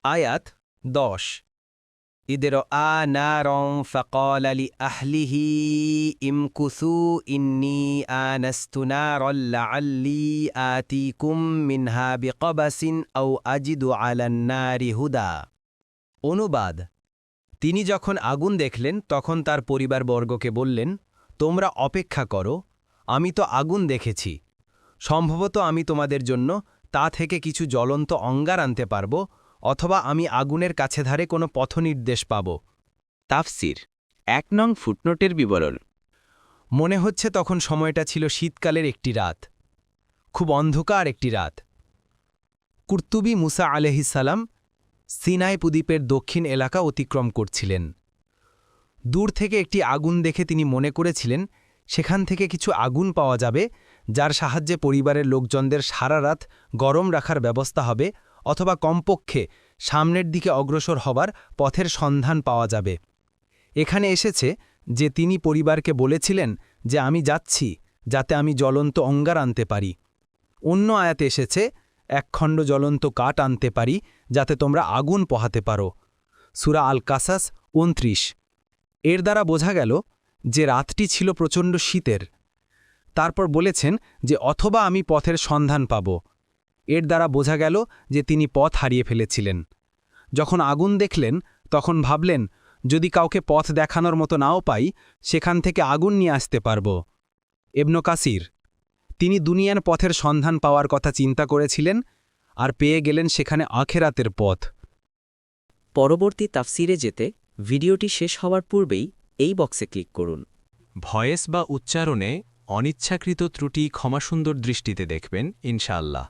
আয়াত 10 إذ رأى نارا فقال لأهله امكثوا إني آنست نارا لعلي آتيكم منها بقبس أو أجد على النار هدى অনুবাদ তিনি যখন আগুন দেখলেন তখন তার পরিবারবর্গকে বললেন, তোমরা অপেক্ষা করো, আমি তো আগুন দেখেছি। সম্ভবত আমি তোমাদের জন্য তা থেকে কিছু জ্বলন্ত অঙ্গার আনতে পারব, অথবা আমি আগুনের কাছে ধারে কোনো পথনির্দেশ পাব। তাফসির 1 নং ফুটনোটের বিবরণ। মনে হচ্ছে তখন সময়টা ছিল শীতকালের একটি রাত, খুব অন্ধকার একটি রাত। কুর্তুবী মুসা আলাইহিসসালাম সিনাই দ্বীপের দক্ষিণ এলাকা অতিক্রম করছিলেন। দূর থেকে একটি আগুন দেখে তিনি মনে করেছিলেন সেখান থেকে কিছু আগুন পাওয়া যাবে, যার সাহায্যে পরিবারের লোকজনদের সারা রাত গরম রাখার ব্যবস্থা হবে, অথবা কমপক্ষে সামনের দিকে অগ্রসর হবার পথের সন্ধান পাওয়া যাবে। এখানে এসেছে যে তিনি পরিবারকে বলেছিলেন যে আমি যাচ্ছি যাতে আমি জ্বলন্ত অঙ্গার আনতে পারি। অন্য আয়াতে এসেছে এক খণ্ড জ্বলন্ত কাঠ আনতে পারি যাতে তোমরা আগুন পোহাতে পারো। সূরা আল কাসাস 29। এর দ্বারা বোঝা গেল যে রাতটি ছিল প্রচণ্ড শীতের। তারপর বলেছেন যে অথবা আমি পথের সন্ধান পাব। এর দ্বারা বোঝা গেল যে তিনি পথ হারিয়ে ফেলেছিলেন। যখন আগুন দেখলেন তখন ভাবলেন, যদি কাউকে পথ দেখানোর মতো নাও পাই, সেখান থেকে আগুন নিয়ে আসতে পারব। ইবনে কাসির তিনি দুনিয়ার পথের সন্ধান পাওয়ার কথা চিন্তা করেছিলেন, আর পেয়ে গেলেন সেখানে আখেরাতের পথ। পরবর্তী তাফসিরে যেতে ভিডিওটি শেষ হওয়ার পূর্বেই এই বক্সে ক্লিক করুন। ভয়েস বা উচ্চারণে অনিচ্ছাকৃত ত্রুটি ক্ষমাসুন্দর দৃষ্টিতে দেখবেন ইনশাআল্লাহ।